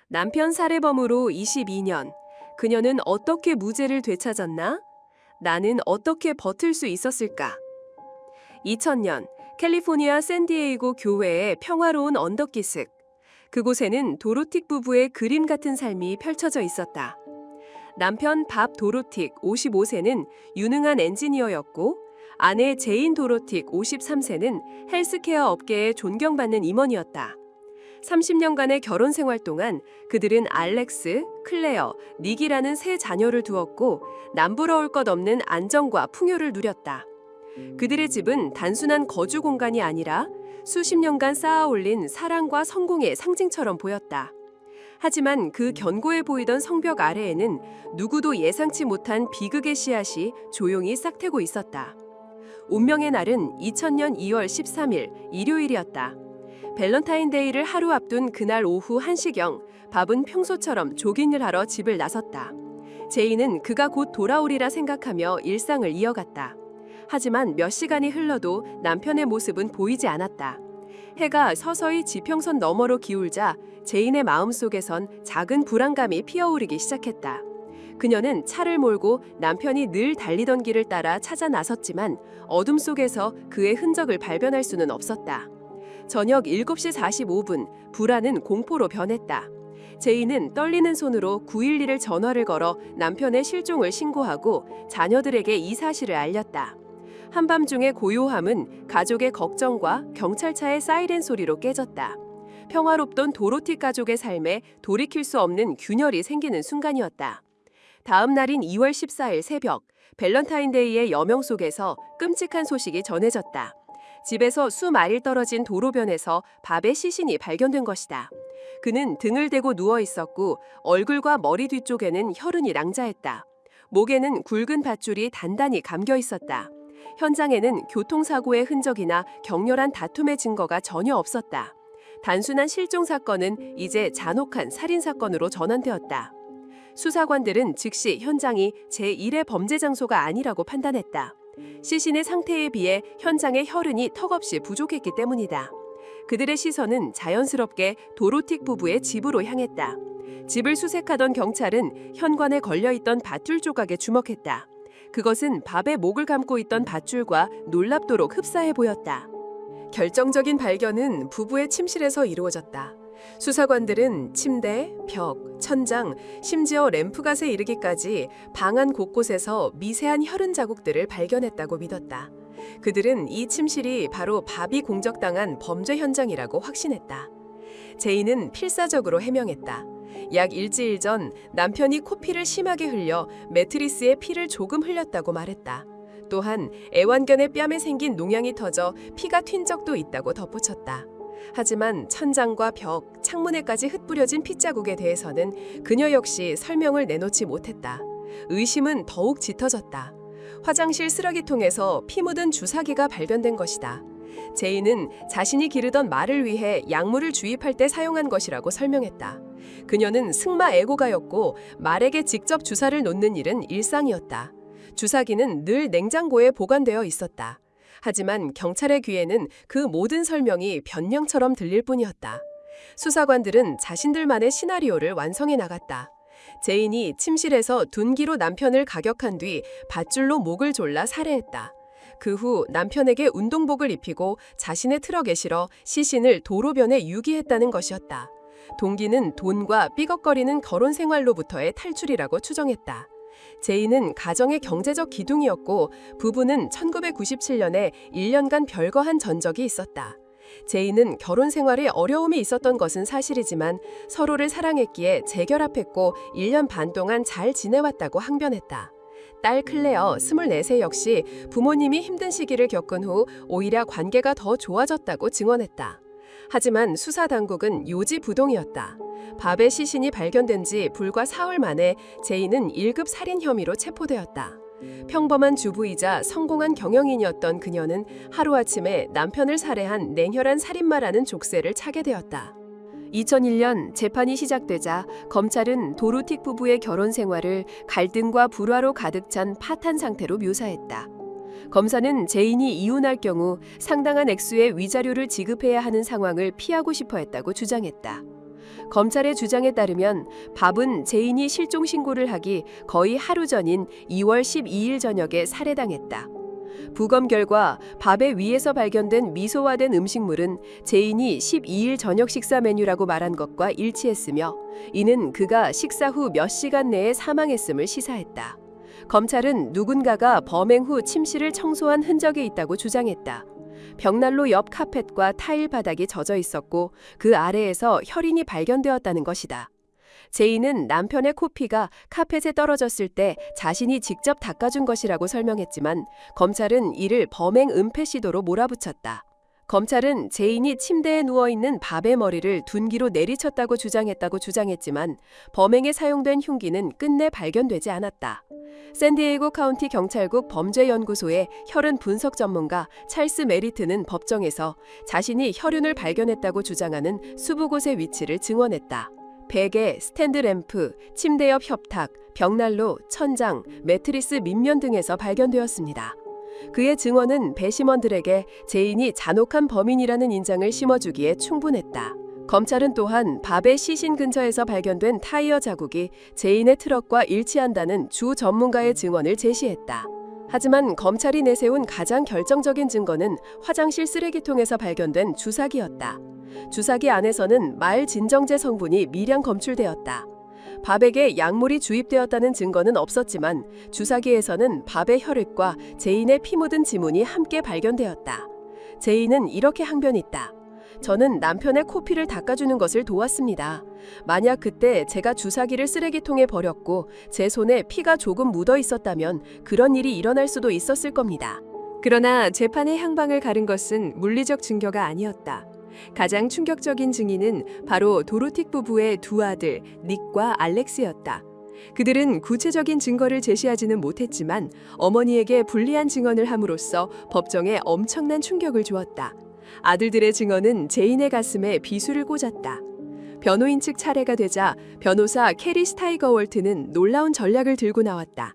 남편 살해범으로 22년. 그녀는 어떻게 무죄를 되찾았나? 나는 어떻게 버틸 수 있었을까? 2000년 캘리포니아 샌디에이고 교외의 평화로운 언덕기슭. 그곳에는 도로틱 부부의 그림 같은 삶이 펼쳐져 있었다. 남편 밥 도로틱 55세는 유능한 엔지니어였고 아내 제인 도로틱 53세는 헬스케어 업계에 존경받는 임원이었다. 30년간의 결혼 생활 동안 그들은 알렉스, 클레어, 닉이라는 세 자녀를 두었고 남부러울 것 없는 안정과 풍요를 누렸다. 그들의 집은 단순한 거주 공간이 아니라 수십 년간 쌓아올린 사랑과 성공의 상징처럼 보였다. 하지만 그 견고해 보이던 성벽 아래에는 누구도 예상치 못한 비극의 씨앗이 조용히 싹트고 있었다. 운명의 날은 2000년 2월 13일 일요일이었다. 밸런타인데이를 하루 앞둔 그날 오후 1시경 밥은 평소처럼 조깅을 하러 집을 나섰다. 제이는 그가 곧 돌아오리라 생각하며 일상을 이어갔다. 하지만 몇 시간이 흘러도 남편의 모습은 보이지 않았다. 해가 서서히 지평선 너머로 기울자 제인의 마음속에선 작은 불안감이 피어오르기 시작했다. 그녀는 차를 몰고 남편이 늘 달리던 길을 따라 찾아 나섰지만 어둠 속에서 그의 흔적을 발견할 수는 없었다. 저녁 7시 45분, 불안은 공포로 변했다. 제이는 떨리는 손으로 911 전화를 걸어 남편의 실종을 신고하고 자녀들에게 이 사실을 알렸다. 한밤중의 고요함은 가족의 걱정과 경찰차의 사이렌 소리로 깨졌다. 평화롭던 도로틱 가족의 삶에 돌이킬 수 없는 균열이 생기는 순간이었다. 다음 날인 2월 14일 새벽, 밸런타인데이의 여명 속에서 끔찍한 소식이 전해졌다. 집에서 수마일 떨어진 도로변에서 밥의 시신이 발견된 것이다. 그는 등을 대고 누워 있었고 얼굴과 머리 뒤쪽에는 혈흔이 낭자했다. 목에는 굵은 밧줄이 단단히 감겨 있었다. 현장에는 교통사고의 흔적이나 격렬한 다툼의 증거가 전혀 없었다. 단순한 실종 사건은 이제 잔혹한 살인 사건으로 전환되었다. 수사관들은 즉시 현장이 제1의 범죄 장소가 아니라고 판단했다. 시신의 상태에 비해 현장의 혈흔이 턱없이 부족했기 때문이다. 그들의 시선은 자연스럽게 도로틱 부부의 집으로 향했다. 집을 수색하던 경찰은 현관에 걸려있던 밧줄 조각에 주목했다. 그것은 밥의 목을 감고 있던 밧줄과 놀랍도록 흡사해 보였다. 결정적인 발견은 부부의 침실에서 이루어졌다. 수사관들은 침대, 벽, 천장, 심지어 램프갓에 이르기까지 방 안 곳곳에서 미세한 혈흔 자국들을 발견했다고 믿었다. 그들은 이 침실이 바로 밥이 공적당한 범죄 현장이라고 확신했다. 제이는 필사적으로 해명했다. 약 일주일 전 남편이 코피를 심하게 흘려 매트리스에 피를 조금 흘렸다고 말했다. 또한 애완견의 뺨에 생긴 농양이 터져 피가 튄 적도 있다고 덧붙였다. 하지만 천장과 벽, 창문에까지 흩뿌려진 핏자국에 대해서는 그녀 역시 설명을 내놓지 못했다. 의심은 더욱 짙어졌다. 화장실 쓰레기통에서 피 묻은 주사기가 발견된 것이다. 제이는 자신이 기르던 말을 위해 약물을 주입할 때 사용한 것이라고 설명했다. 그녀는 승마 애고가였고 말에게 직접 주사를 놓는 일은 일상이었다. 주사기는 늘 냉장고에 보관되어 있었다. 하지만 경찰의 귀에는 그 모든 설명이 변명처럼 들릴 뿐이었다. 수사관들은 자신들만의 시나리오를 완성해 나갔다. 제인이 침실에서 둔기로 남편을 가격한 뒤 밧줄로 목을 졸라 살해했다. 그 후 남편에게 운동복을 입히고 자신의 트럭에 실어 시신을 도로변에 유기했다는 것이었다. 동기는 돈과 삐걱거리는 결혼 생활로부터의 탈출이라고 추정했다. 제이는 가정의 경제적 기둥이었고 부부는 1997년에 1년간 별거한 전적이 있었다. 제이는 결혼 생활에 어려움이 있었던 것은 사실이지만 서로를 사랑했기에 재결합했고 1년 반 동안 잘 지내왔다고 항변했다. 딸 클레어 24세 역시 부모님이 힘든 시기를 겪은 후 오히려 관계가 더 좋아졌다고 증언했다. 하지만 수사당국은 요지부동이었다. 밥의 시신이 발견된 지 불과 4월 만에 제이는 1급 살인 혐의로 체포되었다. 평범한 주부이자 성공한 경영인이었던 그녀는 하루아침에 남편을 살해한 냉혈한 살인마라는 족쇄를 차게 되었다. 2001년 재판이 시작되자 검찰은 도로틱 부부의 결혼 생활을 갈등과 불화로 가득 찬 파탄 상태로 묘사했다. 검사는 제인이 이혼할 경우 상당한 액수의 위자료를 지급해야 하는 상황을 피하고 싶어 했다고 주장했다. 검찰의 주장에 따르면 밥은 제인이 실종 신고를 하기 거의 하루 전인 2월 12일 저녁에 살해당했다. 부검 결과 밥의 위에서 발견된 미소화된 음식물은 제인이 12일 저녁 식사 메뉴라고 말한 것과 일치했으며 이는 그가 식사 후 몇 시간 내에 사망했음을 시사했다. 검찰은 누군가가 범행 후 침실을 청소한 흔적이 있다고 주장했다. 벽난로 옆 카펫과 타일 바닥이 젖어 있었고 그 아래에서 혈흔이 발견되었다는 것이다. 제인은 남편의 코피가 카펫에 떨어졌을 때 자신이 직접 닦아준 것이라고 설명했지만 검찰은 이를 범행 은폐 시도로 몰아붙였다. 검찰은 제인이 침대에 누워있는 밥의 머리를 둔기로 내리쳤다고 주장했지만 범행에 사용된 흉기는 끝내 발견되지 않았다. 샌디에이고 카운티 경찰국 범죄연구소의 혈흔 분석 전문가 찰스 메리트는 법정에서 자신이 혈흔을 발견했다고 주장하는 20곳의 위치를 증언했다. 베개, 스탠드 램프, 침대 옆 협탁, 벽난로, 천장, 매트리스 밑면 등에서 발견되었습니다. 그의 증언은 배심원들에게 제인이 잔혹한 범인이라는 인상을 심어주기에 충분했다. 검찰은 또한 밥의 시신 근처에서 발견된 타이어 자국이 제인의 트럭과 일치한다는 주 전문가의 증언을 제시했다. 하지만 검찰이 내세운 가장 결정적인 증거는 화장실 쓰레기통에서 발견된 주사기였다. 주사기 안에서는 말 진정제 성분이 미량 검출되었다. 밥에게 약물이 주입되었다는 증거는 없었지만 주사기에서는 밥의 혈액과 제인의 피 묻은 지문이 함께 발견되었다. 제인은 이렇게 항변했다. 저는 남편의 코피를 닦아주는 것을 도왔습니다. 만약 그때 제가 주사기를 쓰레기통에 버렸고 제 손에 피가 조금 묻어 있었다면 그런 일이 일어날 수도 있었을 겁니다. 그러나 재판의 향방을 가른 것은 물리적 증거가 아니었다. 가장 충격적인 증인은 바로 도로틱 부부의 두 아들 닉과 알렉스였다. 그들은 구체적인 증거를 제시하지는 못했지만 어머니에게 불리한 증언을 함으로써 법정에 엄청난 충격을 주었다. 아들들의 증언은 제인의 가슴에 비수를 꽂았다. 변호인 측 차례가 되자 변호사 캐리 스타이거월트는 놀라운 전략을 들고 나왔다.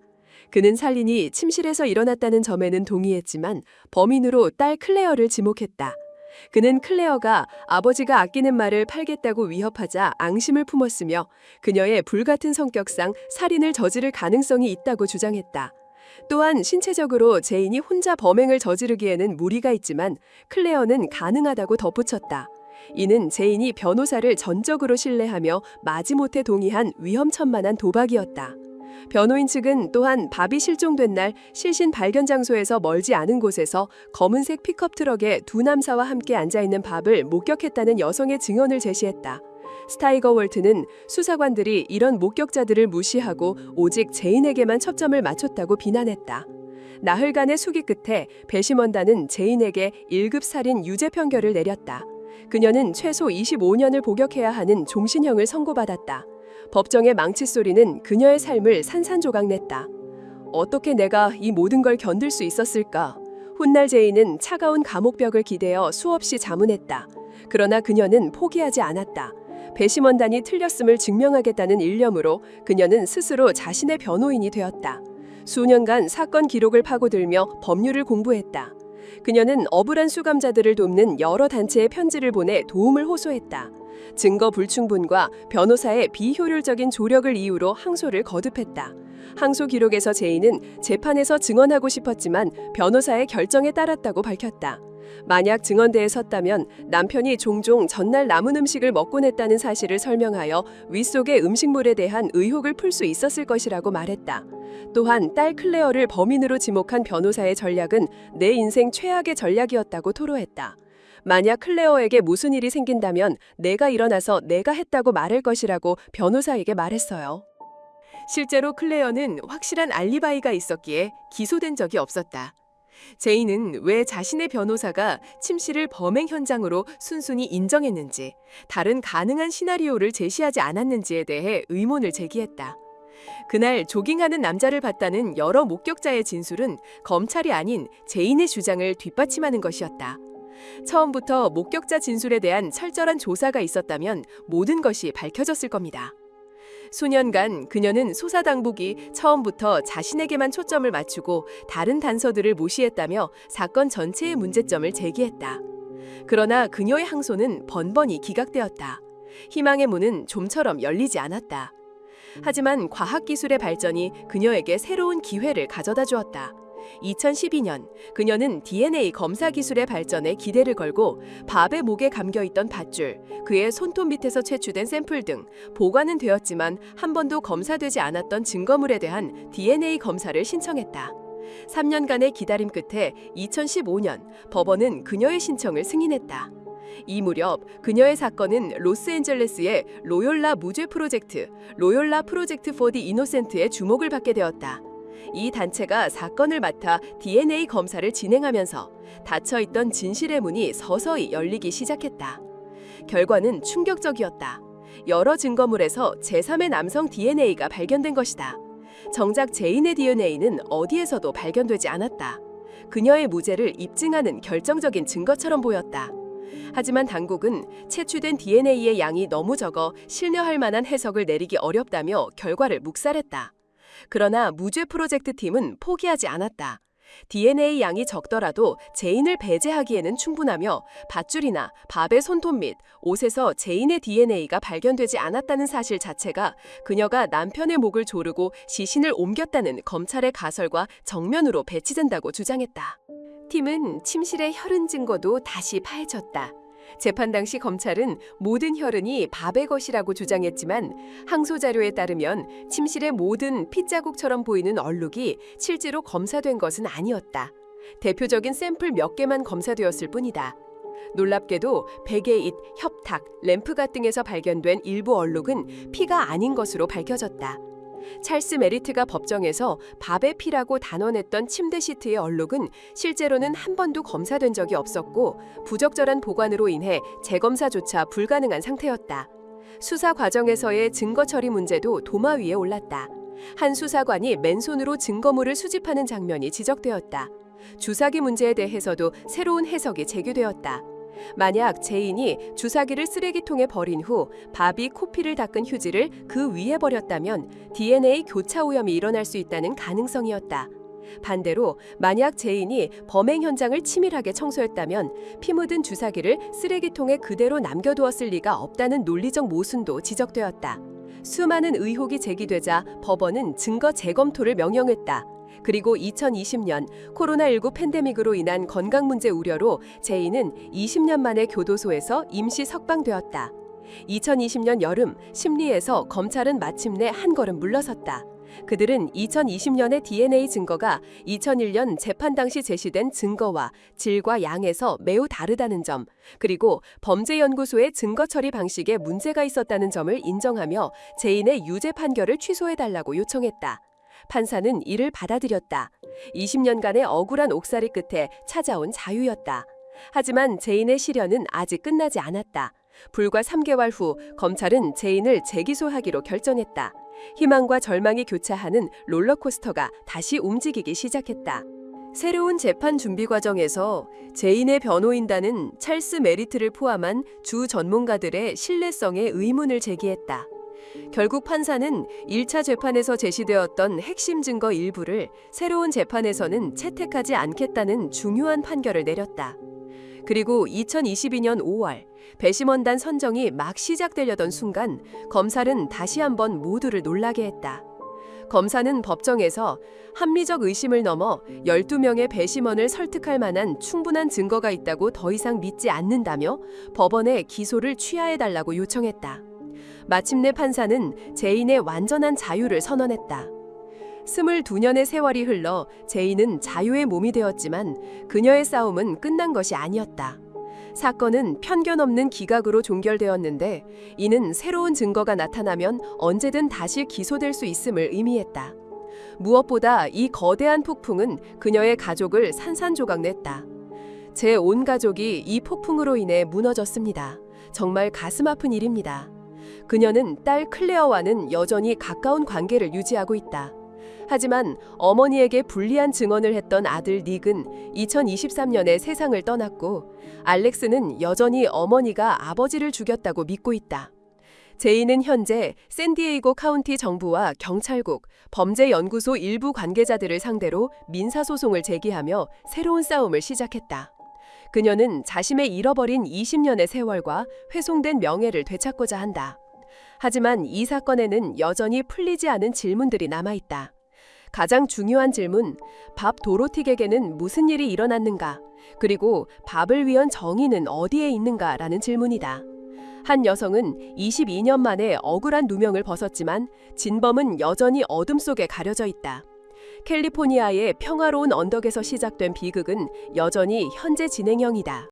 그는 살인이 침실에서 일어났다는 점에는 동의했지만 범인으로 딸 클레어를 지목했다. 그는 클레어가 아버지가 아끼는 말을 팔겠다고 위협하자 앙심을 품었으며 그녀의 불같은 성격상 살인을 저지를 가능성이 있다고 주장했다. 또한 신체적으로 제인이 혼자 범행을 저지르기에는 무리가 있지만 클레어는 가능하다고 덧붙였다. 이는 제인이 변호사를 전적으로 신뢰하며 마지못해 동의한 위험천만한 도박이었다. 변호인 측은 또한 밥이 실종된 날 실신 발견 장소에서 멀지 않은 곳에서 검은색 픽업 트럭에 두 남사와 함께 앉아있는 밥을 목격했다는 여성의 증언을 제시했다. 스타이거월트는 수사관들이 이런 목격자들을 무시하고 오직 제인에게만 초점을 맞췄다고 비난했다. 나흘간의 수기 끝에 배심원단은 제인에게 1급 살인 유죄 판결을 내렸다. 그녀는 최소 25년을 복역해야 하는 종신형을 선고받았다. 법정의 망치 소리는 그녀의 삶을 산산조각냈다. 어떻게 내가 이 모든 걸 견딜 수 있었을까? 훗날 제인은 차가운 감옥벽을 기대어 수없이 자문했다. 그러나 그녀는 포기하지 않았다. 배심원단이 틀렸음을 증명하겠다는 일념으로 그녀는 스스로 자신의 변호인이 되었다. 수년간 사건 기록을 파고들며 법률을 공부했다. 그녀는 억울한 수감자들을 돕는 여러 단체에 편지를 보내 도움을 호소했다. 증거 불충분과 변호사의 비효율적인 조력을 이유로 항소를 거듭했다. 항소 기록에서 제인은 재판에서 증언하고 싶었지만 변호사의 결정에 따랐다고 밝혔다. 만약 증언대에 섰다면 남편이 종종 전날 남은 음식을 먹곤 했다는 사실을 설명하여 윗속의 음식물에 대한 의혹을 풀 수 있었을 것이라고 말했다. 또한 딸 클레어를 범인으로 지목한 변호사의 전략은 내 인생 최악의 전략이었다고 토로했다. 만약 클레어에게 무슨 일이 생긴다면 내가 일어나서 내가 했다고 말할 것이라고 변호사에게 말했어요. 실제로 클레어는 확실한 알리바이가 있었기에 기소된 적이 없었다. 제인은 왜 자신의 변호사가 침실을 범행 현장으로 순순히 인정했는지, 다른 가능한 시나리오를 제시하지 않았는지에 대해 의문을 제기했다. 그날 조깅하는 남자를 봤다는 여러 목격자의 진술은 검찰이 아닌 제인의 주장을 뒷받침하는 것이었다. 처음부터 목격자 진술에 대한 철저한 조사가 있었다면 모든 것이 밝혀졌을 겁니다. 수년간 그녀는 소사당국이 처음부터 자신에게만 초점을 맞추고 다른 단서들을 무시했다며 사건 전체의 문제점을 제기했다. 그러나 그녀의 항소는 번번이 기각되었다. 희망의 문은 좀처럼 열리지 않았다. 하지만 과학기술의 발전이 그녀에게 새로운 기회를 가져다 주었다. 2012년 그녀는 DNA 검사 기술의 발전에 기대를 걸고 밥의 목에 감겨있던 밧줄, 그의 손톱 밑에서 채취된 샘플 등 보관은 되었지만 한 번도 검사되지 않았던 증거물에 대한 DNA 검사를 신청했다. 3년간의 기다림 끝에 2015년 법원은 그녀의 신청을 승인했다. 이 무렵 그녀의 사건은 로스앤젤레스의 로욜라 무죄 프로젝트, 로욜라 프로젝트 포 디 이노센트의 주목을 받게 되었다. 이 단체가 사건을 맡아 DNA 검사를 진행하면서 닫혀있던 진실의 문이 서서히 열리기 시작했다. 결과는 충격적이었다. 여러 증거물에서 제3의 남성 DNA가 발견된 것이다. 정작 제인의 DNA는 어디에서도 발견되지 않았다. 그녀의 무죄를 입증하는 결정적인 증거처럼 보였다. 하지만 당국은 채취된 DNA의 양이 너무 적어 신뢰할 만한 해석을 내리기 어렵다며 결과를 묵살했다. 그러나 무죄 프로젝트 팀은 포기하지 않았다. DNA 양이 적더라도 제인을 배제하기에는 충분하며 밧줄이나 밥의 손톱 및 옷에서 제인의 DNA가 발견되지 않았다는 사실 자체가 그녀가 남편의 목을 조르고 시신을 옮겼다는 검찰의 가설과 정면으로 배치된다고 주장했다. 팀은 침실의 혈흔 증거도 다시 파헤쳤다. 재판 당시 검찰은 모든 혈흔이 밥의 것이라고 주장했지만 항소 자료에 따르면 침실의 모든 핏자국처럼 보이는 얼룩이 실제로 검사된 것은 아니었다. 대표적인 샘플 몇 개만 검사되었을 뿐이다. 놀랍게도 베개잇, 협탁, 램프갓 등에서 발견된 일부 얼룩은 피가 아닌 것으로 밝혀졌다. 찰스 메리트가 법정에서 밥의 피라고 단언했던 침대 시트의 얼룩은 실제로는 한 번도 검사된 적이 없었고 부적절한 보관으로 인해 재검사조차 불가능한 상태였다. 수사 과정에서의 증거 처리 문제도 도마 위에 올랐다. 한 수사관이 맨손으로 증거물을 수집하는 장면이 지적되었다. 주사기 문제에 대해서도 새로운 해석이 제기되었다. 만약 제인이 주사기를 쓰레기통에 버린 후 밥이 코피를 닦은 휴지를 그 위에 버렸다면 DNA 교차 오염이 일어날 수 있다는 가능성이었다. 반대로 만약 제인이 범행 현장을 치밀하게 청소했다면 피 묻은 주사기를 쓰레기통에 그대로 남겨두었을 리가 없다는 논리적 모순도 지적되었다. 수많은 의혹이 제기되자 법원은 증거 재검토를 명령했다. 그리고 2020년 코로나19 팬데믹으로 인한 건강 문제 우려로 제인은 20년 만에 교도소에서 임시 석방되었다. 2020년 여름 심리에서 검찰은 마침내 한 걸음 물러섰다. 그들은 2020년의 DNA 증거가 2001년 재판 당시 제시된 증거와 질과 양에서 매우 다르다는 점, 그리고 범죄연구소의 증거 처리 방식에 문제가 있었다는 점을 인정하며 제인의 유죄 판결을 취소해달라고 요청했다. 판사는 이를 받아들였다. 20년간의 억울한 옥살이 끝에 찾아온 자유였다. 하지만 제인의 시련은 아직 끝나지 않았다. 불과 3개월 후 검찰은 제인을 재기소하기로 결정했다. 희망과 절망이 교차하는 롤러코스터가 다시 움직이기 시작했다. 새로운 재판 준비 과정에서 제인의 변호인단은 찰스 메리트를 포함한 주 전문가들의 신뢰성에 의문을 제기했다. 결국 판사는 1차 재판에서 제시되었던 핵심 증거 일부를 새로운 재판에서는 채택하지 않겠다는 중요한 판결을 내렸다. 그리고 2022년 5월 배심원단 선정이 막 시작되려던 순간 검찰은 다시 한번 모두를 놀라게 했다. 검사는 법정에서 합리적 의심을 넘어 12명의 배심원을 설득할 만한 충분한 증거가 있다고 더 이상 믿지 않는다며 법원에 기소를 취하해달라고 요청했다. 마침내 판사는 제인의 완전한 자유를 선언했다. 22년의 세월이 흘러 제인은 자유의 몸이 되었지만 그녀의 싸움은 끝난 것이 아니었다. 사건은 편견 없는 기각으로 종결되었는데 이는 새로운 증거가 나타나면 언제든 다시 기소될 수 있음을 의미했다. 무엇보다 이 거대한 폭풍은 그녀의 가족을 산산조각냈다. 제 온 가족이 이 폭풍으로 인해 무너졌습니다. 정말 가슴 아픈 일입니다. 그녀는 딸 클레어와는 여전히 가까운 관계를 유지하고 있다. 하지만 어머니에게 불리한 증언을 했던 아들 닉은 2023년에 세상을 떠났고 알렉스는 여전히 어머니가 아버지를 죽였다고 믿고 있다. 제인은 현재 샌디에이고 카운티 정부와 경찰국, 범죄연구소 일부 관계자들을 상대로 민사소송을 제기하며 새로운 싸움을 시작했다. 그녀는 자신의 잃어버린 20년의 세월과 훼손된 명예를 되찾고자 한다. 하지만 이 사건에는 여전히 풀리지 않은 질문들이 남아있다. 가장 중요한 질문, 밥 도로틱에게는 무슨 일이 일어났는가? 그리고 밥을 위한 정의는 어디에 있는가라는 질문이다. 한 여성은 22년 만에 억울한 누명을 벗었지만 진범은 여전히 어둠 속에 가려져 있다. 캘리포니아의 평화로운 언덕에서 시작된 비극은 여전히 현재 진행형이다.